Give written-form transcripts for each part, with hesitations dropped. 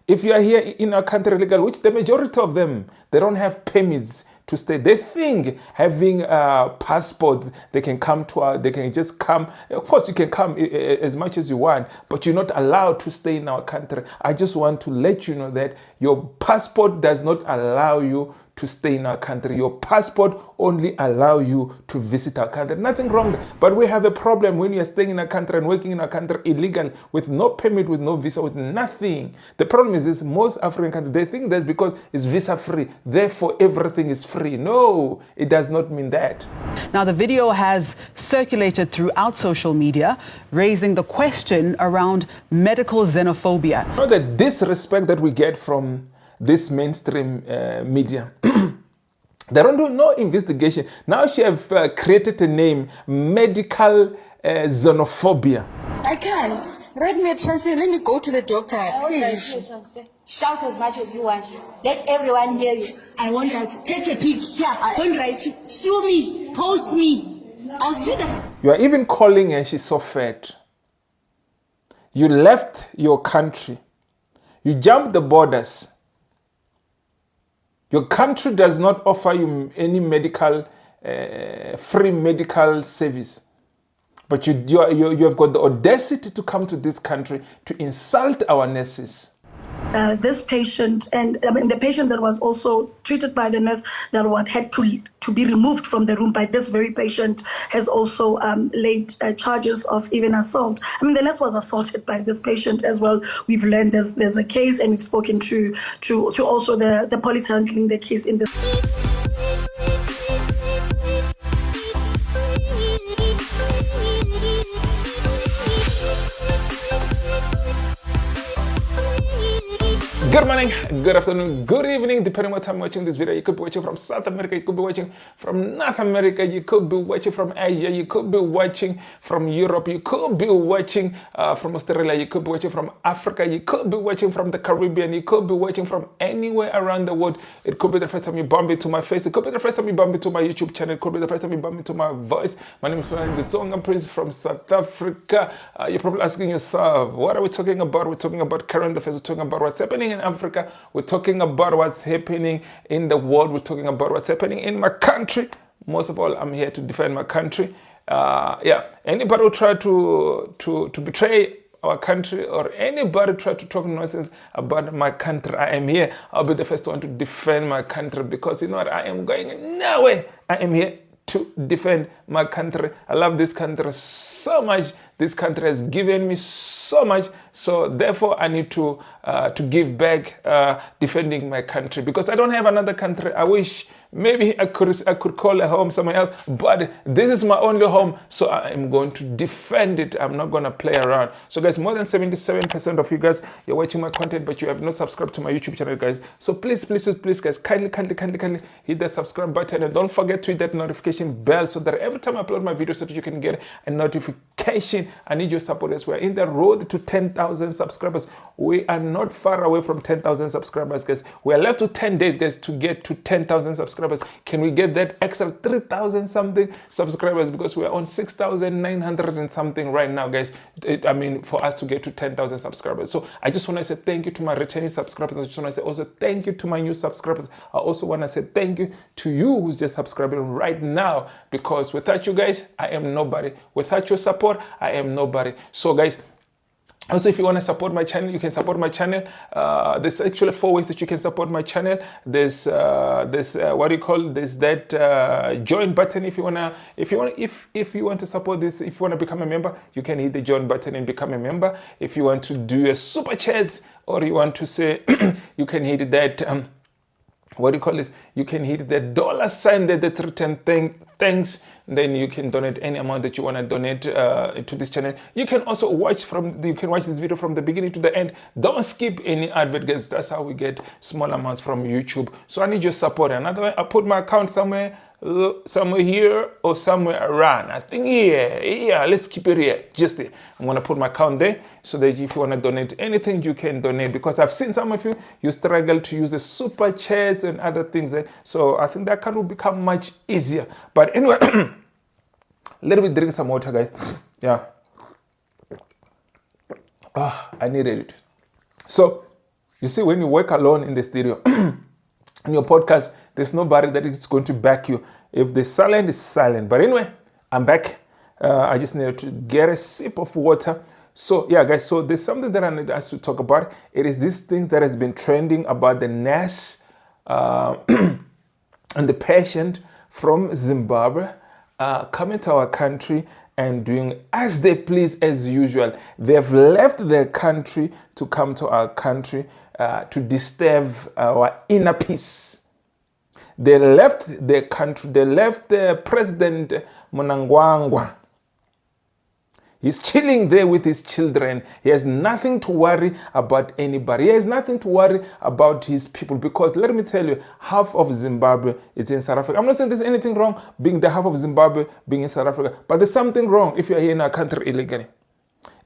If you are here in our country illegal, which the majority of them, they don't have permits to stay. They think having passports, they can come to our, they can just come. Of course, you can come as much as you want, but you're not allowed to stay in our country. I just want to let you know that your passport does not allow you to stay in our country. Your passport only allow you to visit our country. Nothing wrong. But we have a problem when you are staying in our country and working in our country illegal with no permit, with no visa, with nothing. The problem is this: most African countries, they think that because it's visa free, therefore everything is free. No, it does not mean that. Now, the video has circulated throughout social media, raising the question around medical xenophobia. You know, the disrespect that we get from this mainstream media. They don't do no investigation. Now she have created a name, medical xenophobia. I can't. Write me a transfer. Let me go to the doctor, please. Shout as much as you want. Let everyone hear you. I want that. Take a pic. Here. I want right. Sue me. Post me. I'll sue the... You are even calling her, she's so fat. You left your country. You jumped the borders. Your country does not offer you any medical, free medical service. But you have got the audacity to come to this country to insult our nurses. This patient, and I mean the patient that was also treated by the nurse that had to be removed from the room by this very patient, has also laid charges of even assault. I mean, the nurse was assaulted by this patient as well. We've learned there's a case, and we've spoken to also the police handling the case in this. Good morning, good afternoon, good evening, depending on what time you're watching this video. You could be watching from South America, you could be watching from North America, you could be watching from Asia, you could be watching from Europe, you could be watching from Australia, you could be watching from Africa, you could be watching from the Caribbean, you could be watching from anywhere around the world. It could be the first time you bump into my face, it could be the first time you bump into my YouTube channel, it could be the first time you bump into my voice. My name is the Tonga Prince from South Africa. You're probably asking yourself, what are we talking about? We're talking about current affairs, we're talking about what's happening in Africa, we're talking about what's happening in the world, we're talking about what's happening in my country. Most of all, I'm here to defend my country. Anybody who try to betray our country, or anybody try to talk nonsense about my country, I am here. I'll be the first one to defend my country, because you know what, I am going nowhere. I am here to defend my country. I love this country so much. This country has given me so much, so therefore I need to give back defending my country, because I don't have another country. I wish maybe I could call a home somewhere else, but this is my only home, so I am going to defend it. I'm not going to play around. So guys, more than 77% of you guys, you're watching my content, but you have not subscribed to my YouTube channel, guys. So please guys, kindly hit the subscribe button, and don't forget to hit that notification bell, so that every time I upload my videos, so that you can get a notification. I need your support as well. In the road to 10,000 subscribers. We are not far away from 10,000 subscribers, guys. We are left to 10 days, guys, to get to 10,000 subscribers. Can we get that extra 3,000 something subscribers? Because we are on 6,900 and something right now, guys. I mean, for us to get to 10,000 subscribers. So I just want to say thank you to my returning subscribers. I just want to say also thank you to my new subscribers. I also want to say thank you to you who's just subscribing right now, because without you guys, I am nobody. Without your support, I am nobody. So guys, also, if you want to support my channel, you can support my channel. There's actually 4 ways that you can support my channel. There's what do you call this? That join button. If you want to support this, if you want to become a member, you can hit the join button and become a member. If you want to do a super chats, or you want to say, you can hit that. What do you call this? You can hit the $sign that return thanks. Then you can donate any amount that you want to donate to this channel. You can also watch this video from the beginning to the end. Don't skip any advert, guys. That's how we get small amounts from YouTube. So I need your support. Another way, I put my account somewhere here or somewhere around. I think yeah, let's keep it here, just there. I'm gonna put my account there, so that if you want to donate anything, you can donate, because I've seen some of you struggle to use the super chats and other things there. So I think that account will become much easier. But anyway, let me drink some water, guys. Yeah, I needed it. So You see, when you work alone in the studio, in your podcast, there's nobody that is going to back you. If the silent is silent. But anyway, I'm back. I just needed to get a sip of water. So yeah, guys, so there's something that I need us to talk about. It is these things that has been trending about the nurse and the patient from Zimbabwe coming to our country and doing as they please as usual. They've left their country to come to our country to disturb our inner peace. They left their country. They left the President Mnangagwa. He's chilling there with his children. He has nothing to worry about anybody. He has nothing to worry about his people, because let me tell you, half of Zimbabwe is in South Africa. I'm not saying there's anything wrong being the half of Zimbabwe being in South Africa, but there's something wrong if you're here in our country illegally.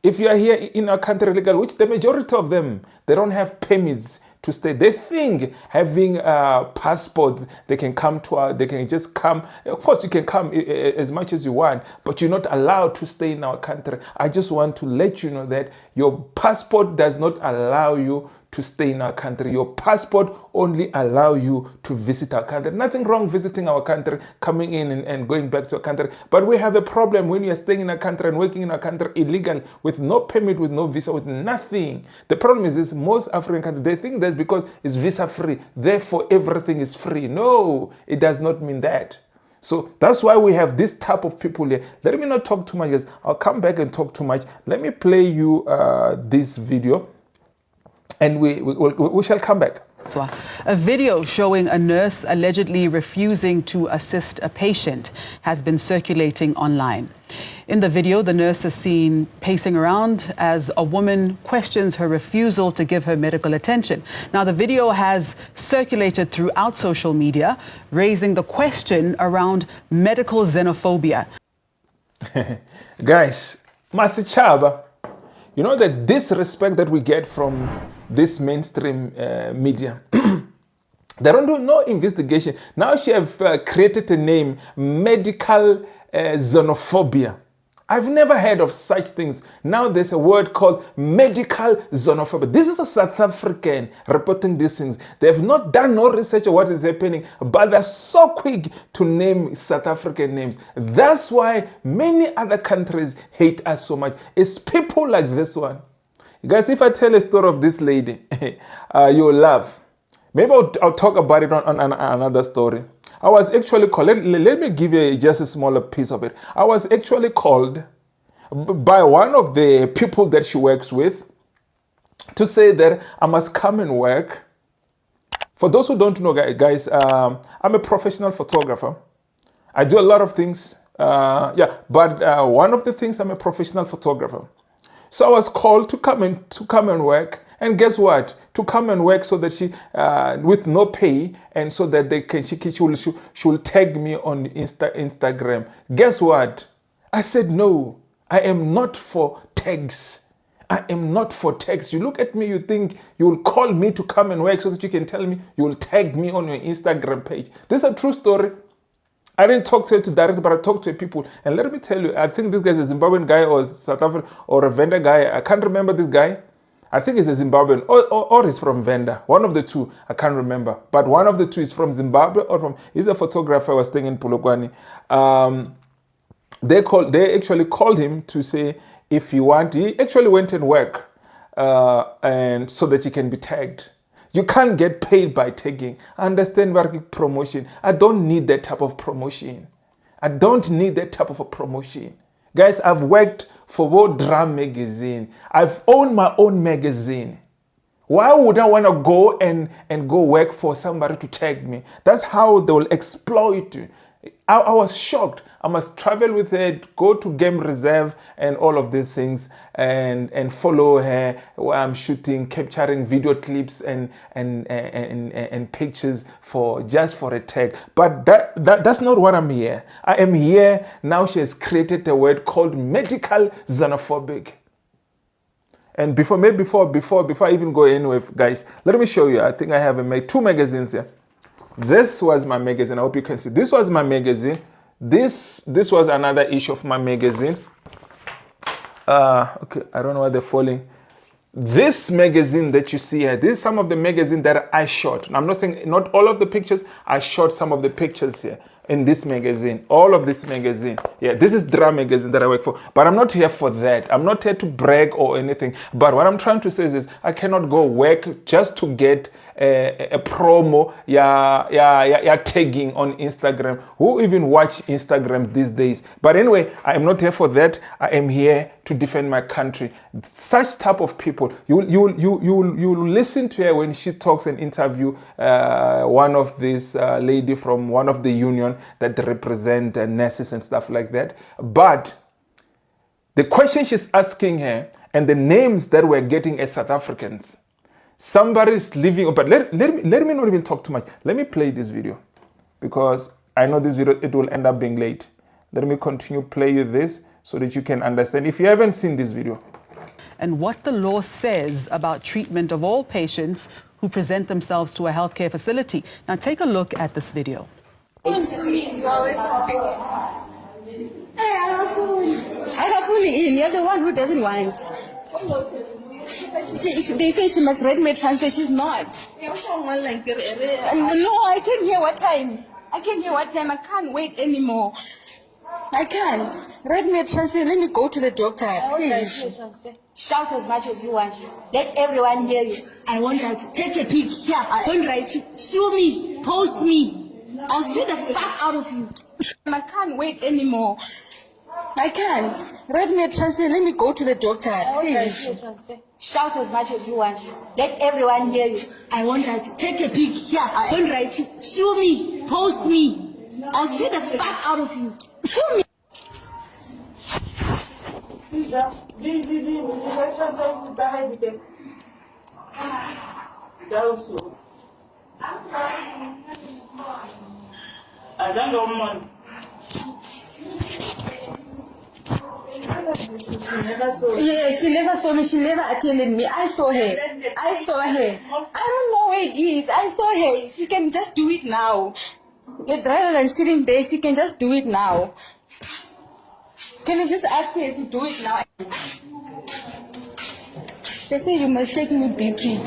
If you are here in our country illegally, which the majority of them, they don't have permits to stay. They think having passports, they can come to our, they can just come. Of course, you can come as much as you want, but you're not allowed to stay in our country. I just want to let you know that your passport does not allow you to stay in our country. Your passport only allow you to visit our country. Nothing wrong visiting our country, coming in and going back to our country. But we have a problem when you are staying in our country and working in our country illegal, with no permit, with no visa, with nothing. The problem is this: most African countries, they think that because it's visa free, therefore everything is free. No, it does not mean that. So that's why we have this type of people here. Let me not talk too much, guys. I'll come back and talk too much. Let me play you this video, and we shall come back. A video showing a nurse allegedly refusing to assist a patient has been circulating online. In the video, the nurse is seen pacing around as a woman questions her refusal to give her medical attention. Now, the video has circulated throughout social media, raising the question around medical xenophobia. Guys, Masichaba, you know the disrespect that we get from this mainstream media. They don't do no investigation. Now she have created a name, medical xenophobia. I've never heard of such things. Now there's a word called medical xenophobia. This is a South African reporting these things. They have not done no research on what is happening, but they're so quick to name South African names. That's why many other countries hate us so much. It's people like this one. Guys, if I tell a story of this lady, you'll laugh. Maybe I'll talk about it on another story. I was actually called, let me give you just a smaller piece of it. I was actually called by one of the people that she works with to say that I must come and work. For those who don't know, guys, I'm a professional photographer. I do a lot of things, but one of the things, I'm a professional photographer. So I was called to come and work, and guess what? To come and work so that she, with no pay, and so that she will tag me on Instagram. Guess what? I said no. I am not for tags. I am not for tags. You look at me, you think you will call me to come and work so that you can tell me you will tag me on your Instagram page. This is a true story. I didn't talk to her directly, but I talked to people. And let me tell you, I think this guy is a Zimbabwean guy or South African or a Venda guy. I can't remember this guy. I think he's a Zimbabwean or he's from Venda. One of the two, I can't remember. But one of the two is from Zimbabwe or from, he's a photographer, was staying in Polokwane. They actually called him to say if he actually went and worked and so that he can be tagged. You can't get paid by tagging. I understand promotion. I don't need that type of promotion. I don't need that type of a promotion. Guys, I've worked for World Drum Magazine. I've owned my own magazine. Why would I want to go and go work for somebody to tag me? That's how they will exploit you. I was shocked. I must travel with her, go to game reserve and all of these things, and follow her while I'm shooting, capturing video clips and pictures just for a tag. But that's not what I'm here. I am here now. She has created a word called medical xenophobic. And before I even go anywhere, guys, let me show you. I think I have two magazines here. This was my magazine. I hope you can see. This was my magazine. This was another issue of my magazine. Okay, I don't know why they're falling. This magazine that you see here, this is some of the magazine that I shot. And I'm not saying not all of the pictures, I shot some of the pictures here in this magazine, all of this magazine. Yeah, this is Dra magazine that I work for, but I'm not here for that. I'm not here to brag or anything. But what I'm trying to say is I cannot go work just to get a promo, tagging on Instagram. Who even watch Instagram these days? But anyway, I am not here for that. I am here to defend my country. Such type of people, you listen to her when she talks and interview one of this lady from one of the union that represent nurses and stuff like that. But the question she's asking her and the names that we're getting as South Africans, somebody is living, but let me not even talk too much. Let me play this video because I know this video, it will end up being late. Let me continue play you this so that you can understand if you haven't seen this video. And what the law says about treatment of all patients who present themselves to a healthcare facility. Now take a look at this video. I have fully in. You're the one who doesn't want. They say she must read my transfer. She's not. No, I can't hear what time. I can't wait anymore. I can't. Read me a transfer. Let me go to the doctor, please. Shout as much as you want. Let everyone hear you. I want her to take a peek. Here, I don't write you. Sue me. Post me. I'll sue the fuck out of you. I can't wait anymore. I can't. Read me a transfer. Let me go to the doctor, please. Shout as much as you want. Let everyone hear you. I want her to take a peek. Here, I don't write you. Sue me. Post me. I'll sue the fuck out of you. Sue me. Yeah, she never saw me. She never attended me. I saw her. I don't know where it is. I saw her. She can just do it now. Rather than sitting there, she can just do it now. Can you just ask her to do it now? They say you must take me BP.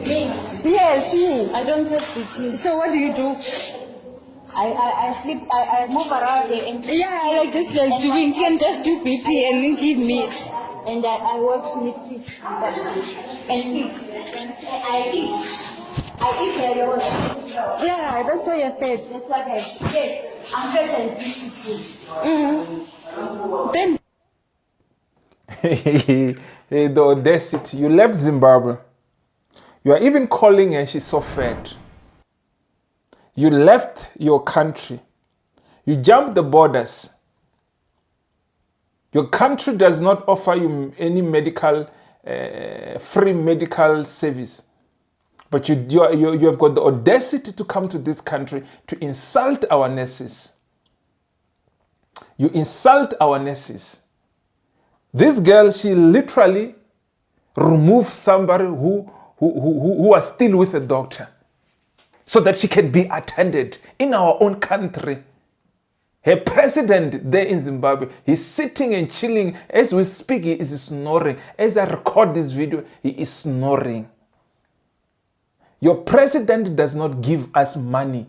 Me? Yes, you. I don't take BP. So what do you do? I sleep, I move around there and Just like doing. She can just do BP and then give me. and I watch Netflix and eat. I eat a lot. Yeah, that's why you're fat. That's what I yes. I'm fat and beautiful. Then The audacity. You left Zimbabwe. You are even calling her she's so fat. You left your country. You jumped the borders. Your country does not offer you any medical, free medical service. But you have got the audacity to come to this country to insult our nurses. You insult our nurses. This girl, she literally removed somebody who was still with a doctor so that she can be attended in our own country. Her president there in Zimbabwe, he's sitting and chilling. As we speak, he is snoring. As I record this video, he is snoring. Your president does not give us money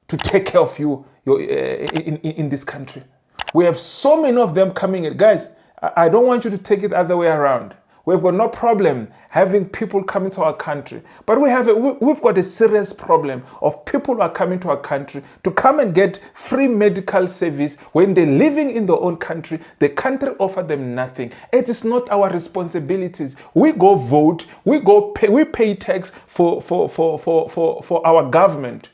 to take care of you in this country. We have so many of them coming in. Guys, I don't want you to take it the other way around. We've got no problem having people coming to our country. But we've got a serious problem of people who are coming to our country to come and get free medical service when they're living in their own country. The country offers them nothing. It is not our responsibilities. We go vote, we pay tax for our government.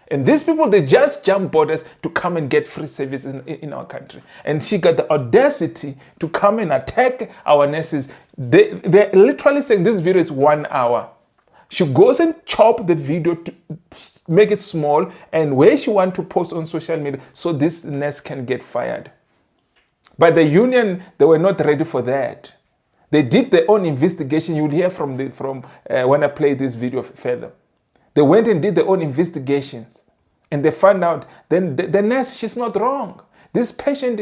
And these people, they just jump borders to come and get free services in our country. And she got the audacity to come and attack our nurses. They're literally saying this video is 1 hour. She goes and chop the video to make it small and where she wants to post on social media so this nurse can get fired. But the union, they were not ready for that. They did their own investigation. You'll hear from when I play this video further. They went and did their own investigations and they found out then the nurse, she's not wrong. This patient,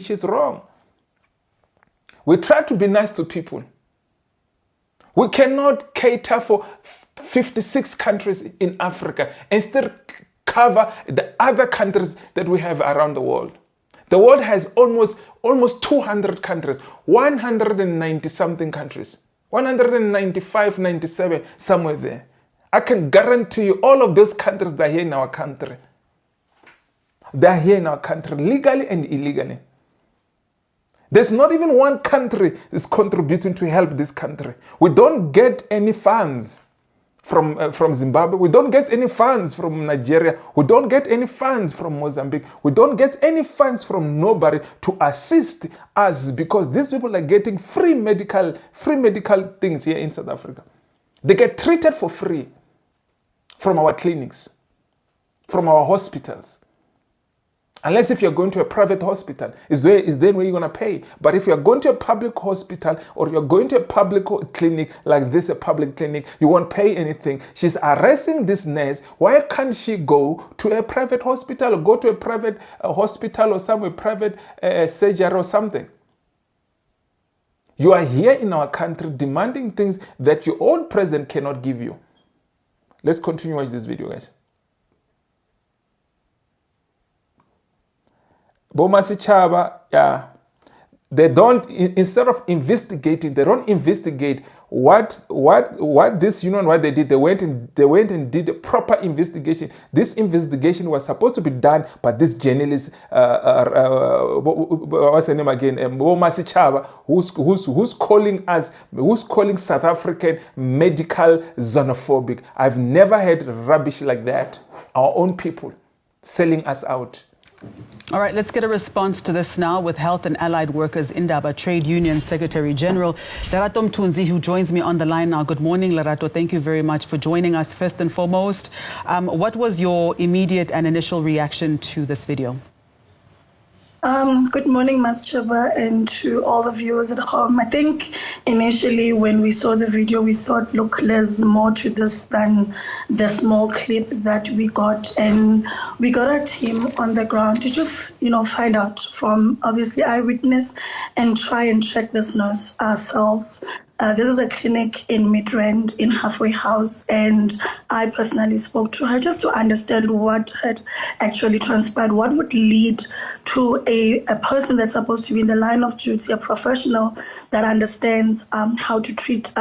she's wrong. We try to be nice to people. We cannot cater for 56 countries in Africa and still cover the other countries that we have around the world. The world has almost 200 countries, 190 something countries, 195, 97, somewhere there. I can guarantee you all of those countries that are here in our country. They are here in our country, legally and illegally. There's not even one country is contributing to help this country. We don't get any funds from Zimbabwe. We don't get any funds from Nigeria. We don't get any funds from Mozambique. We don't get any funds from nobody to assist us, because these people are getting free medical things here in South Africa. They get treated for free from our clinics, from our hospitals. Unless if you're going to a private hospital, is then where you're going to pay. But if you're going to a public hospital or you're going to a public clinic like this, a public clinic, you won't pay anything. She's arresting this nurse. Why can't she go to a private hospital or go to a private hospital or somewhere private surgery or something? You are here in our country demanding things that your own president cannot give you. Let's continue watch this video, guys. Bomasi Chaba, yeah, they don't, instead of investigating, they don't investigate what this union, what they did. They went and did a proper investigation. This investigation was supposed to be done by this journalist, what's her name again, Bomasi Chaba, who's calling South African medical xenophobic. I've never heard rubbish like that. Our own people selling us out. All right, let's get a response to this now with Health and Allied Workers Indaba Trade Union Secretary General Lerato Mthunzi, who joins me on the line now. Good morning, Lerato. Thank you very much for joining us. First and foremost, what was your immediate and initial reaction to this video? Good morning, Ms. Chiba, and to all the viewers at home. I think initially when we saw the video, we thought, look, there's more to this than the small clip that we got. And we got a team on the ground to just, find out from obviously eyewitness and try and check this nurse ourselves. This is a clinic in Midrand in Halfway House, and I personally spoke to her just to understand what had actually transpired, what would lead to a person that's supposed to be in the line of duty, a professional that understands how to treat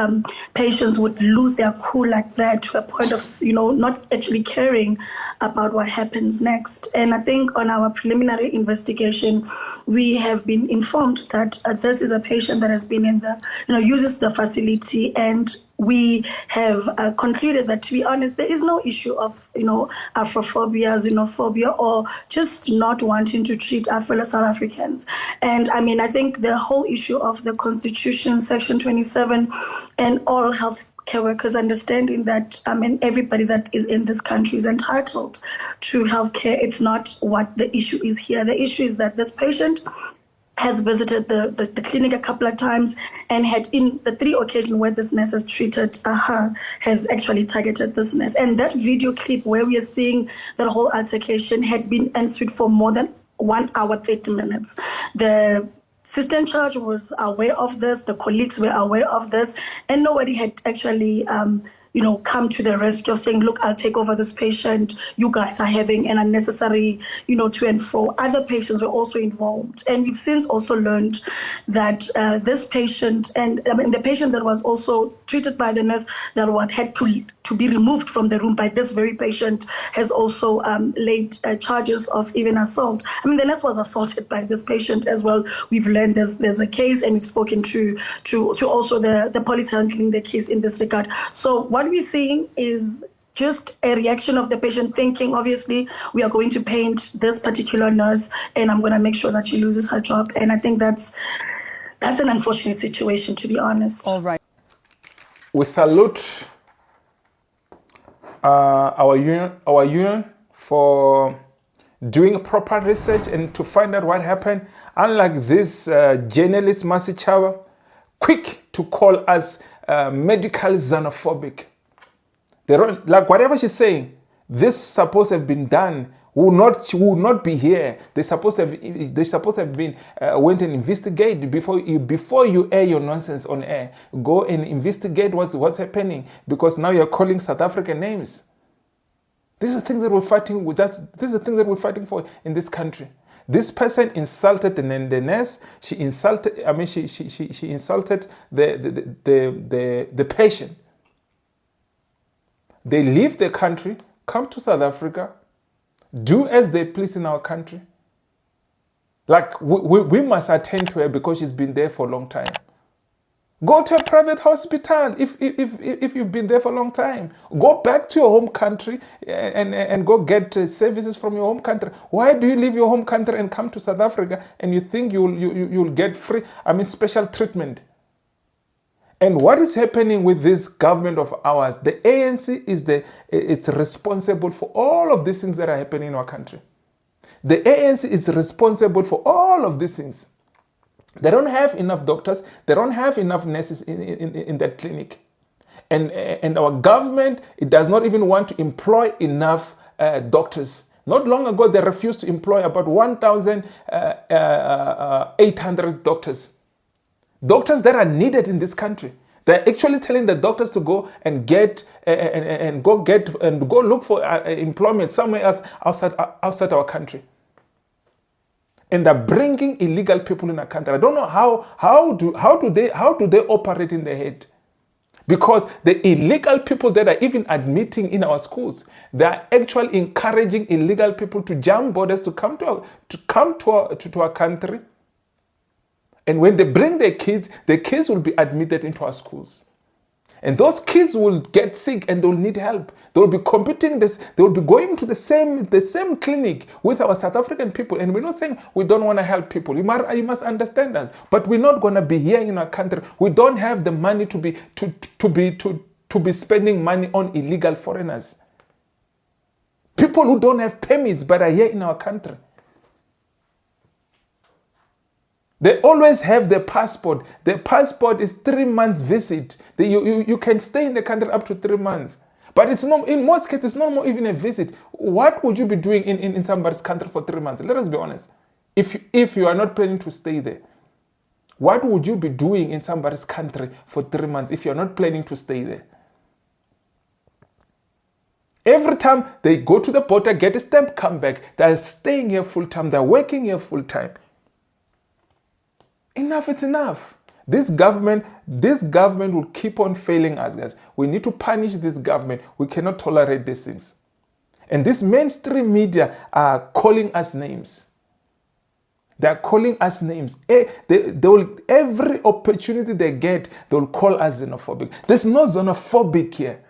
patients, would lose their cool like that to a point of, not actually caring about what happens next. And I think on our preliminary investigation, we have been informed that this is a patient that has been in the, uses the facility, and we have concluded that, to be honest, there is no issue of, Afrophobia, xenophobia, or just not wanting to treat our fellow South Africans. And I mean, I think the whole issue of the Constitution, Section 27, and all health care workers understanding that everybody that is in this country is entitled to healthcare. It's not what the issue is here. The issue is that this patient has visited the clinic a couple of times and had, in the 3 occasions where this nurse has treated her, has actually targeted this nurse. And that video clip where we are seeing the whole altercation had been ensued for more than 1 hour, 30 minutes. The sister in charge was aware of this, the colleagues were aware of this, and nobody had actually come to the rescue of saying, look, I'll take over this patient. You guys are having an unnecessary, to and fro. Other patients were also involved. And we've since also learned that this patient, and the patient that was also treated by the nurse that had to be removed from the room by this very patient, has also laid charges of even assault. The nurse was assaulted by this patient as well. We've learned there's a case, and we've spoken to also the police handling the case in this regard. So what we're seeing is just a reaction of the patient thinking, obviously, we are going to paint this particular nurse, and I'm going to make sure that she loses her job. And I think that's an unfortunate situation, to be honest. All right. We salute our union for doing proper research and to find out what happened. Unlike this journalist, Masi Chaba, quick to call us medical xenophobic. They don't, like whatever she's saying, this supposed to have been done Will not be here. They're supposed to have been went and investigate before you air your nonsense on air. Go and investigate what's happening, because now you're calling South African names. These are things that we're fighting with. This is the thing that we're fighting for in this country. This person insulted the nurse. She insulted. I mean, she insulted the patient. They leave the country, come to South Africa, do as they please in our country. Like we must attend to her because she's been there for a long time. Go to a private hospital if you've been there for a long time. Go back to your home country and go get services from your home country. Why do you leave your home country and come to South Africa and you think you'll get special treatment? And what is happening with this government of ours? The ANC it's responsible for all of these things that are happening in our country. The ANC is responsible for all of these things. They don't have enough doctors. They don't have enough nurses in that clinic. And our government, it does not even want to employ enough doctors. Not long ago, they refused to employ about 1,800 doctors. Doctors that are needed in this country. They're actually telling the doctors to go and go look for employment somewhere else outside our country. And they're bringing illegal people in our country. I don't know how do they operate in their head, because the illegal people that are even admitting in our schools, they are actually encouraging illegal people to jump borders to come to our country. And when they bring their kids will be admitted into our schools. And those kids will get sick and they'll need help. They'll be competing this. They'll be going to the same clinic with our South African people. And we're not saying we don't want to help people. You must understand us. But we're not going to be here in our country. We don't have the money to be spending money on illegal foreigners. People who don't have permits but are here in our country. They always have their passport. Their passport is 3 months visit. You can stay in the country up to 3 months. But it's not, in most cases, it's not more even a visit. What would you be doing in somebody's country for 3 months? Let us be honest. If you are not planning to stay there, what would you be doing in somebody's country for 3 months if you're not planning to stay there? Every time they go to the border, get a stamp, come back, they're staying here full time, they're working here full time. Enough, it's enough. This government will keep on failing us, guys. We need to punish this government. We cannot tolerate these things. And this mainstream media are calling us names. They are calling us names. Every opportunity they get, they'll call us xenophobic. There's no xenophobic here.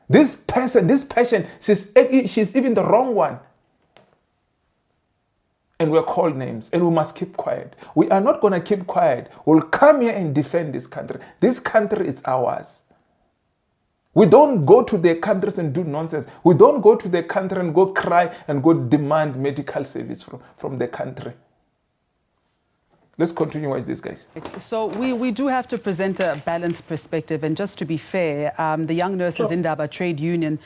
This patient, she's even the wrong one. And we're called names, and we must keep quiet. We are not going to keep quiet. We'll come here and defend this country. This country is ours. We don't go to their countries and do nonsense. We don't go to their country and go cry and go demand medical service from their country. Let's continue with this, guys. So we do have to present a balanced perspective. And just to be fair, the Young Nurses Indaba Trade Union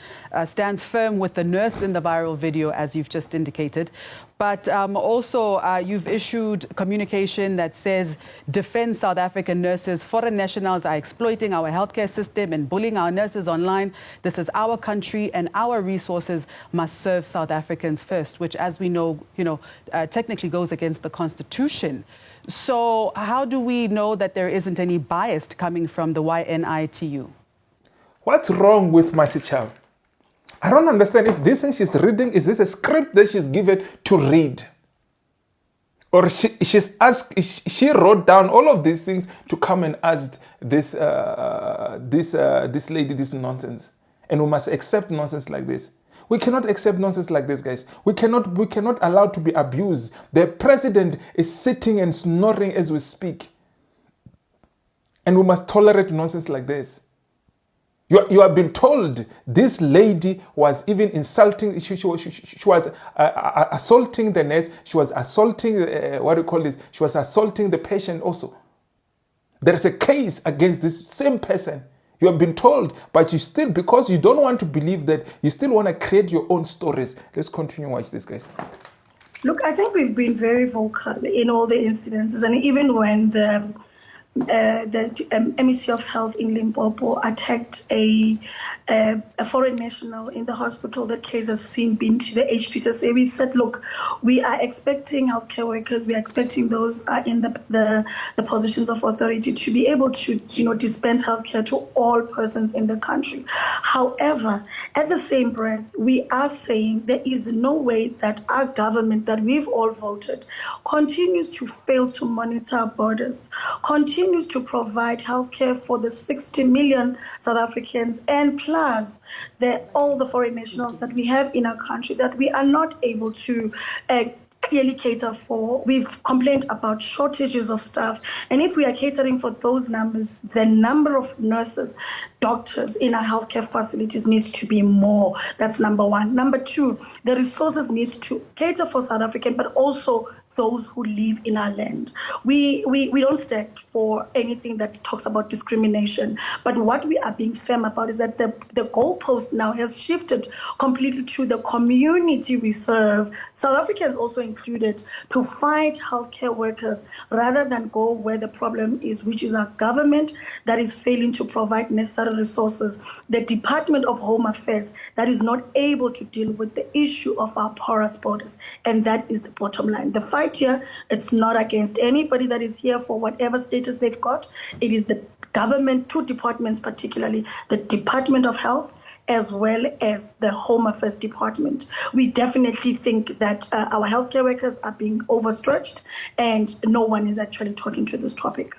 stands firm with the nurse in the viral video, as you've just indicated. But also, you've issued communication that says, defend South African nurses. Foreign nationals are exploiting our healthcare system and bullying our nurses online. This is our country, and our resources must serve South Africans first, which, as we know, technically goes against the Constitution. So how do we know that there isn't any bias coming from the YNITU? What's wrong with Masichava? I don't understand if this thing she's reading, is this a script that she's given to read? Or she wrote down all of these things to come and ask this lady this nonsense. And we must accept nonsense like this. We cannot accept nonsense like this, guys. We cannot allow to be abused. The president is sitting and snoring as we speak. And we must tolerate nonsense like this. You have been told this lady was even insulting, she was assaulting the nurse, she was assaulting, she was assaulting the patient also. There is a case against this same person. You have been told, but you still, because you don't want to believe that, you still want to create your own stories. Let's continue watch this, guys. Look, I think we've been very vocal in all the incidences, and even when the MEC of Health in Limpopo attacked a foreign national in the hospital. That case has been to the HPCSA. We've said, look, we are expecting healthcare workers, we are expecting those in the positions of authority to be able to, dispense healthcare to all persons in the country. However, at the same breath, we are saying there is no way that our government that we've all voted continues to fail to monitor our borders, continues to provide healthcare for the 60 million South Africans and plus all the foreign nationals that we have in our country that we are not able to clearly cater for. We've complained about shortages of staff, and if we are catering for those numbers, the number of nurses, doctors in our healthcare facilities needs to be more. That's number one. Number two, the resources needs to cater for South African, but also those who live in our land. We don't stand for anything that talks about discrimination, but what we are being firm about is that the goalpost now has shifted completely to the community we serve, South Africans also included, to find healthcare workers rather than go where the problem is, which is our government that is failing to provide necessary resources, the Department of Home Affairs that is not able to deal with the issue of our porous borders, and that is the bottom line. The fight here, it's not against anybody that is here for whatever status they've got. It is the government, two departments particularly, the Department of Health as well as the Home Affairs Department. We definitely think that our healthcare workers are being overstretched and no one is actually talking to this topic.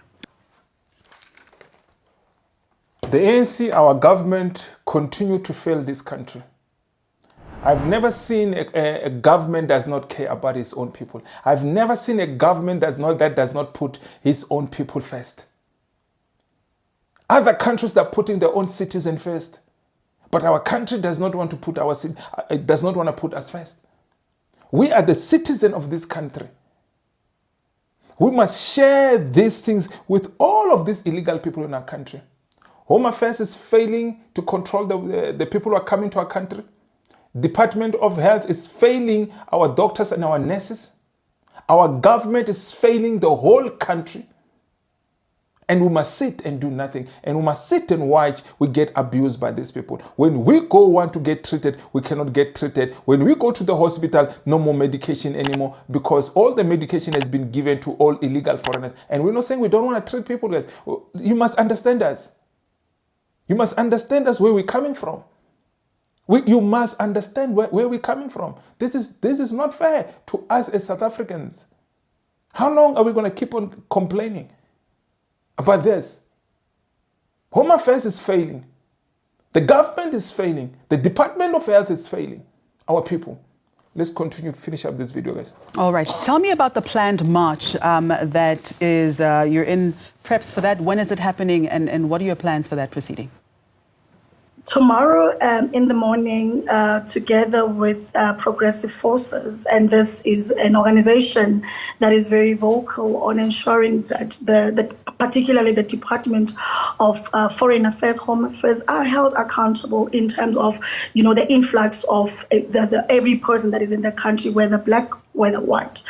The ANC, our government, continue to fail this country. I've never seen a government that does not care about its own people. I've never seen a government that does not put its own people first. Other countries are putting their own citizens first, but our country does not want to put us first. We are the citizen of this country. We must share these things with all of these illegal people in our country. Home Affairs is failing to control the people who are coming to our country. Department of Health is failing our doctors and our nurses. Our government is failing the whole country. And we must sit and do nothing. And we must sit and watch we get abused by these people. When we want to get treated, we cannot get treated. When we go to the hospital, no more medication anymore because all the medication has been given to all illegal foreigners. And we're not saying we don't want to treat people, guys. You must understand us. You must understand us where we're coming from. You must understand where we're coming from. This is not fair to us as South Africans. How long are we going to keep on complaining about this? Home Affairs is failing. The government is failing. The Department of Health is failing. Our people. Let's continue, finish up this video, guys. All right. Tell me about the planned march that is, you're in preps for that. When is it happening and what are your plans for that proceeding? Tomorrow in the morning, together with Progressive Forces, and this is an organization that is very vocal on ensuring that particularly the Department of Foreign Affairs, Home Affairs are held accountable in terms of, the influx of every person that is in the country, whether black, whether white.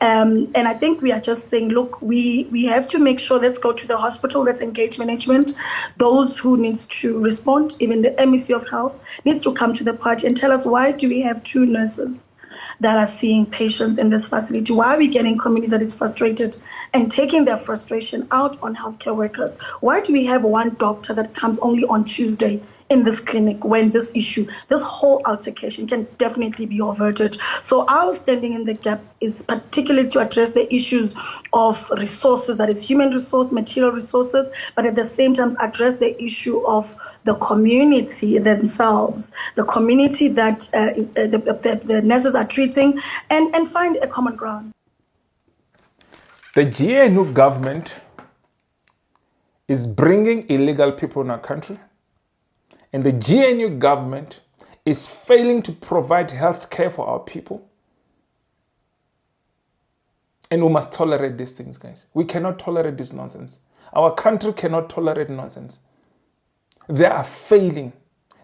And I think we are just saying, look, we have to make sure, let's go to the hospital, let's engage management. Those who needs to respond, even the MEC of Health, needs to come to the party and tell us, why do we have 2 nurses that are seeing patients in this facility? Why are we getting community that is frustrated and taking their frustration out on healthcare workers? Why do we have 1 doctor that comes only on Tuesday in this clinic when this whole altercation can definitely be averted? So our standing in the gap is particularly to address the issues of resources, that is human resource, material resources, but at the same time address the issue of the community themselves, the community that the nurses are treating, and find a common ground. The GNU government is bringing illegal people in our country. And the GNU government is failing to provide health care for our people. And we must tolerate these things, guys. We cannot tolerate this nonsense. Our country cannot tolerate nonsense. They are failing.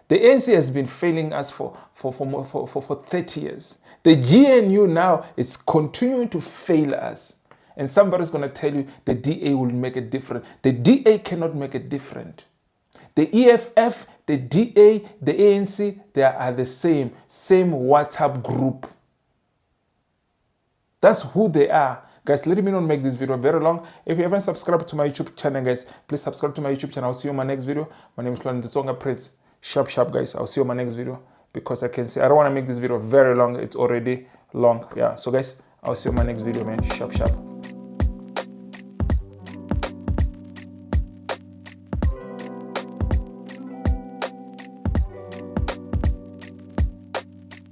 The ANC has been failing us for 30 years. The GNU now is continuing to fail us. And somebody's going to tell you the DA will make a difference. The DA cannot make a difference. The EFF, the DA, the ANC, they are the same WhatsApp group. That's who they are. Guys, let me not make this video very long. If you haven't subscribed to my YouTube channel, guys, please subscribe to my YouTube channel. I'll see you in my next video. My name is Tsonga Prince. Sharp, guys. I'll see you in my next video because I don't want to make this video very long. It's already long. Yeah. So, guys, I'll see you in my next video, man. Sharp.